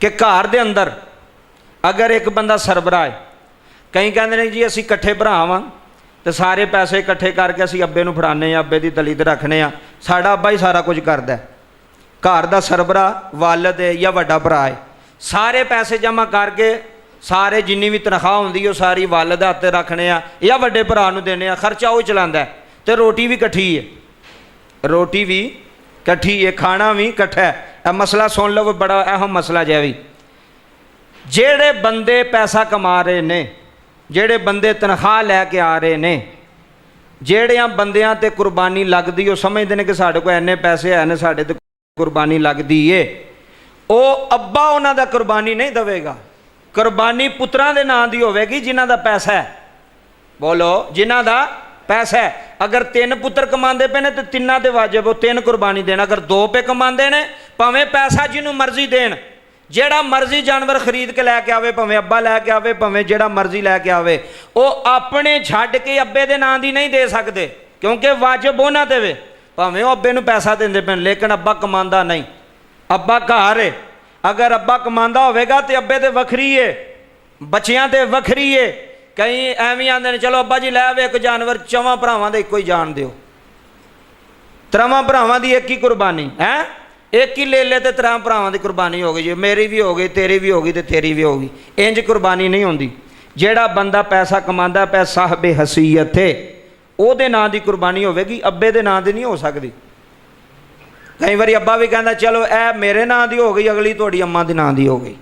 कि घर दे अंदर अगर एक बंदा सरबराह है, कई कहते हैं जी असी कट्ठे भरा वां तो सारे पैसे इकट्ठे करके असी अब्बे नूं फड़ाने, अब्बे की दलीत रखने, साडा अब्बा ही सारा कुछ करदा है। घर का सरबराह वालद है या वड्डा भरा है, सारे पैसे जमा करके सारे जिन्नी भी तनख्वाह होंदी है सारी वालद हाथ रखने या वड्डे भरा नूं देने, खर्चा वो चलांदा है, तो रोटी भी कट्ठी है, रोटी भी कट्ठी है, खाना भी कट्ठा है। यह मसला सुन लो, बड़ा अहम मसला जै भी। जेड़े बंदे पैसा कमा रहे ने, जेड़े बंदे तनख्वाह लैके आ रहे ने, जेड़ियां बंदियां ते कुर्बानी लगदी, वो समझते हैं कि साढ़े को इन्ने पैसे है ने, साढ़े ते कुर्बानी लगदी है। वो अब्बा उन्हां दा कुर्बानी नहीं देवेगा, कुर्बानी पुत्रां दे नां दी होवेगी जिन्हां दा पैसा है। बोलो, जिन्हां दा पैसा है। अगर 3 पुत्र कमाते पे ने तो तिन्ना दे वाजिब वो 3 कुर्बानी देना। अगर 2 पे कमाते ने, भावें पैसा जिन्हों मर्जी देन, जेड़ा मर्जी जानवर खरीद के लैके आवे, भावें अब्बा लैके आवे, भावें जेड़ा मर्जी लैके आवे, वो अपने छड्ड के अब्बे दे नां दी नहीं दे सकते, क्योंकि वाजिब वो ना देवे। भावें वो अब्बे नूं पैसा देंदे पे, लेकिन अब्बा कमांदा नहीं, अब्बा घर है। अगर अब्बा कमांदा होवेगा तो अब्बे ते वखरी है, बच्चियां ते वखरी है। कई एवं आते हैं चलो अब्बा जी लै आवे एक जानवर, 4 भरावां दे इक्को ही जान दिओ, 3 भरावां दी एक ही कुर्बानी है, एक ही ले ले तो 3 भरावां दी कुर्बानी हो गई जी, मेरी भी हो गई, तेरी भी हो गई तो तेरी भी होगी। इंज कुर्बानी नहीं होंदी। जेड़ा बंदा पैसा कमांदा पै साहबे हसीयत है, ਉਹਦੇ ਨਾਂ ਦੀ कुर्बानी होगी, अब्बे दे ਨਾਂ ਦੀ नहीं हो सकती। कई बार अब्बा भी कहता चलो ए मेरे नां दी हो गई, अगली तुहाडी अम्मा दे नां दी हो गई।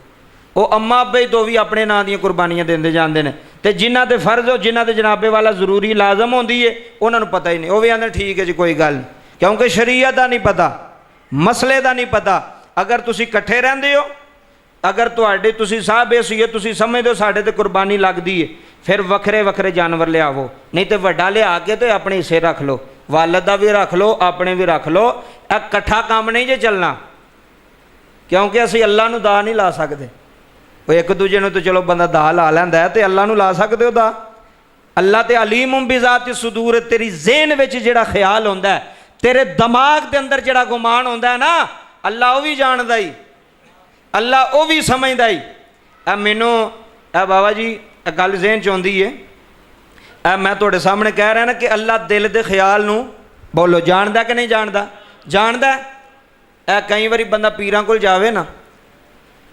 वो अम्मा अब्बे तो भी अपने नां दी कुर्बानियां देंदे जांदे ने, ते जिन्हां दे फर्ज हो, जिन्हां दे जनाबे वाला जरूरी लाजम होंदी है, उन्हां नूं पता ही नहीं। वो भी आंदे ठीक है जी कोई गल नहीं, क्योंकि शरीयत दा नहीं पता, मसले दा नहीं पता। अगर तुसी इकट्ठे रहिंदे हो, अगर तुहाडे तुसी साहब हैसीयत तुसी समझदे हो साडे ते कुर्बानी लगदी है, फिर वखरे वखरे जानवर लियावो, नहीं तो वड्डा लिया के तो अपने हिस्से रख लो, वालद दा भी रख लो, अपने भी रख लो। इकट्ठा काम नहीं जे चलना, क्योंकि असीं अल्लाह नूं दा नहीं ला सकते। वो एक दूजे नूं तो चलो बंदा दा ला लैंदा है, तो अल्लाह नूं ला सकदे हो दा? अल्लाह ते अलीमुम बिज़ाति सुदूर, तेरी ज़हन विच जिहड़ा ख्याल हुंदा है, तेरे दिमाग के अंदर जिहड़ा गुमान हुंदा है ना, अल्लाह वो भी जानदा ही, अल्लाह वो भी समझदा ही। मैनू बाबा जी गल ज़हन च आउंदी है, मैं तुहाडे सामने कह रहा ना कि अल्लाह दिल दे ख्याल नूं बोलो जानदा कि नहीं जानदा? जानदा। कई बारी बंदा पीरां कोल जावे ना,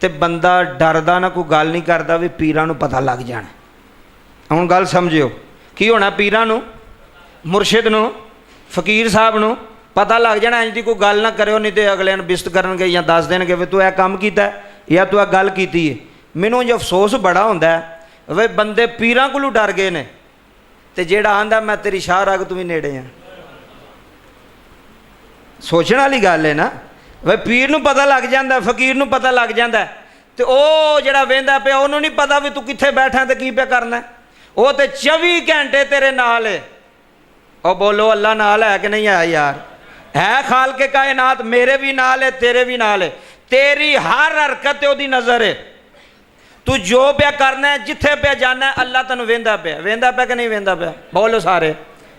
तो बंदा डरदा ना, कोई गल नहीं करता भी पीरां नूं पता लग जाना। हुण गल समझियो, की होना पीरां नूं, मुर्शिद नूं, फकीर साहब नूं पता लग जाना। इंज दी कोई गल ना करो, नहीं तो अगले बिस्त करनगे या दस देणगे भी तू यह काम कीता या तू यह गल कीती है। मैनूं जो अफसोस बड़ा हुंदा है वे बंदे पीरां कोलों डर गए ने, ते जेड़ा आंदा मैं तेरी शाह रग तू भी नेड़े हैं। सोचने वाली गल है ना, वे पीर नूं पता लग जाता, फकीर नूं पता लग जाता, तो वह जिहड़ा वेंदा पिया उन्होंने नहीं पता भी तू कित्थे बैठा तो की पे करना। वो तो 24 घंटे तेरे नाल है। और बोलो अल्लाह नाल है कि नहीं है? यार है। खाल के कायनात मेरे भी नाल है, तेरे भी नाल है, तेरी हर हरकत ओदी नज़र है। तू जो पे करना है, जिथे पे जाना है, अल्लाह तेन वेंदा पिया। वेंदा पिया कि नहीं वेंदा पिया? बोलो सारे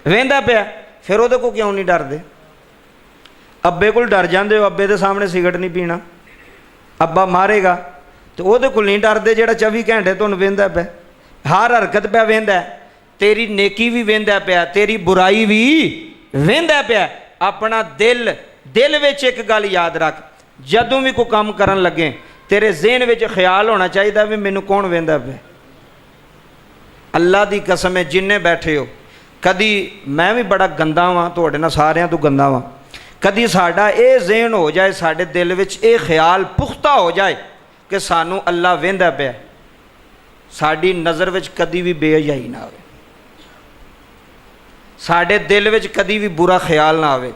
वेंदा पिया। फिर वो को क्यों नहीं डरते? अब्बे को डर जाते हो, अब्बे के सामने सिगरट नहीं पीना, अब्बा मारेगा, तो वो को नहीं डरते जेड़ा 24 घंटे तुम वेंदा पिया, हर हरकत पिया वेंदा, तेरी नेकी भी वेंदा पिया, तेरी बुराई भी वेंदा पिया। अपना दिल दिल विच एक गल याद रख, जदों भी कोई काम करन लगे तेरे ज़हन विच ख्याल होना चाहिए भी मैनू कौन वेंदा पिया। अल्लाह की कसम है जिन्ने बैठे हो, कदी मैं भी बड़ा गंदा वां, तुहाडे नाल सारियां तो गंदा वां, कदी साडा ये ज़हन हो जाए, साडे दिल विच ये ख्याल पुख्ता हो जाए कि सानू अल्लाह वेंदा पिया, साडी नज़र विच कदी भी बेहयाई ना आवे, साडे दिल विच कदी भी बुरा ख्याल ना आवे,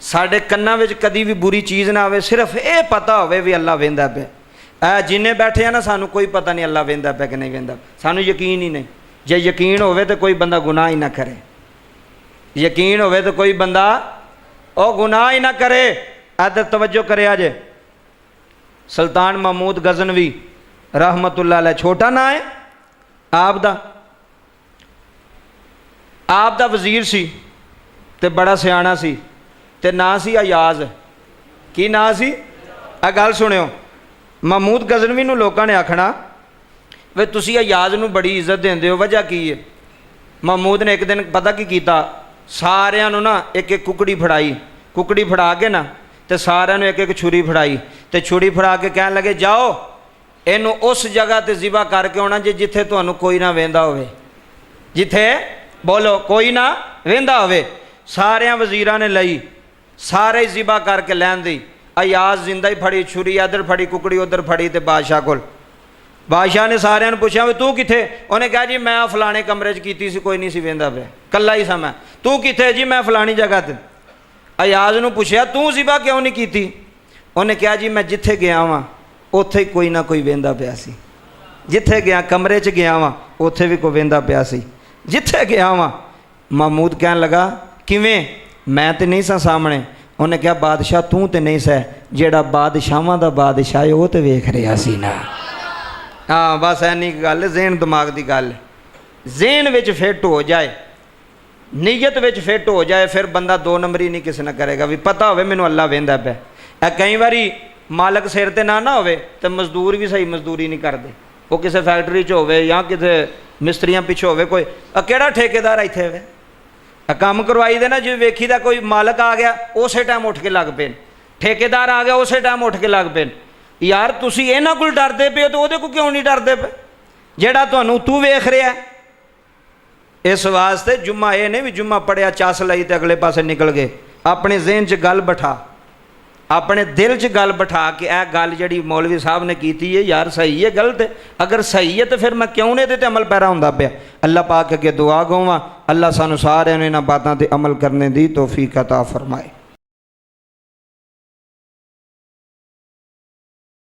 साडे कन्नां विच कदी भी बुरी चीज़ ना आवे, सिर्फ ये पता होवे भी अल्लाह वेंदा पिया। जिन्हें बैठे हैं ना, सानू कोई पता नहीं अल्लाह वेंदा पिया कि नहीं वेंदा, सानू यकीन ही नहीं। जे यकीन होवे तो कोई बंदा गुनाह ही ना करे, यकीन होवे तो कोई बंदा ओ गुनाह ही ना करे। इधर तवज्जो करे। आज सुल्तान महमूद गजनवी रहमतुल्लाह अलैह, छोटा ना है आप दा वजीर सी ते बड़ा सियाणा सी, ते ना सी अयाज। की ना सी? आ गल सुनियो, महमूद गज़नवी नूं लोकां ने आखना वे तुसीं अयाज नूं बड़ी इज्जत देंदे हो, वजह की है? महमूद ने एक दिन पता की कीता, सारिਆਂ ਨੂੰ ना एक एक कुकड़ी फड़ाई, कुकड़ी फड़ा के ना तो सारिਆਂ ਨੂੰ एक एक छुरी फड़ाई, तो छुरी फड़ा के कहन लगे जाओ इनू उस जगह ते ज़िबा करके आना जे जिथे तुहानू कोई ना वेंदा होवे, जिथे बोलो कोई ना वेंदा होवे। सारिया वजीरां ने लई, सारे ज़िबा करके लैन दी। अयाज जिंदा ही फड़ी, छुरी इधर फड़ी, कुकड़ी उधर फड़ी, तो बादशाह कोल। बादशाह ने सारिਆਂ ਨੂੰ ਪੁੱਛਿਆ ਵੀ तू किथे? उन्हें कहा जी मैं फलाने कमरे च कीती सी, कोई नहीं सी वेंदा पिया, कल्ला ही सा मैं। तू किथे? जी मैं फलानी जगह ते। अयाज नूं पुछया तू ज़िबा क्यों नहीं कीती? उन्हें कहा जी मैं जिथे गया वां उत्थे ही कोई ना कोई वेंदा पिया सी, जिथे गया कमरे च गया वां उत्थे भी कोई वेंदा पिया सी, जिथे गया वां। महमूद कहन लगा किवें? मैं तो नहीं सा सामने। उन्हें कहा बादशाह तू तो नहीं सै, जेड़ा बादशाहां दा बादशाह है वो तो वेख रहा सी ना। हाँ बस इन्नी गल, ज़हन दिमाग की गल। ज़हन विच फिट हो जाए, नीयत विच फिट हो जाए, फिर बंदा दो नंबरी नहीं किसी ने करेगा। भी पता होवे मैनू अल्लाह वेंदा पिया। कई बारी मालक सिर ते ना होवे तो मजदूर भी सही मजदूरी नहीं करते। वो किसी फैक्ट्री च होवे या किसी मिस्त्रियां पिछे होवे, कोई किहड़ा ठेकेदार इत्थे होवे काम करवाई देना, जो वेखी दा कोई मालक आ गया उस टाइम उठ के लग पे, ठेकेदार आ गया उस टाइम उठ के लग पे। यार तुसी इन्हां कोल डरदे पे हो तो उहदे कोल क्यों नहीं डरदे पे जेड़ा तुहानू तू वेख रहा है। इस वास्ते जुम्मा ये नहीं भी जुम्मा पढ़िया चस लई ते अगले पासे निकल गए। अपने ज़हन च गल बैठा, अपने दिल च गल बैठा कि यह गल जी मौलवी साहब ने की है यार सही है गलत है, अगर सही है तो फिर मैं क्यों नहीं ये अमल पैरा होंदा पिया। अल्लाह पाक अगे दुआ गवां, अल्लाह सानू सारिआं नूं इन्हां बातां ते अमल करने दी तौफीक अता फरमाए।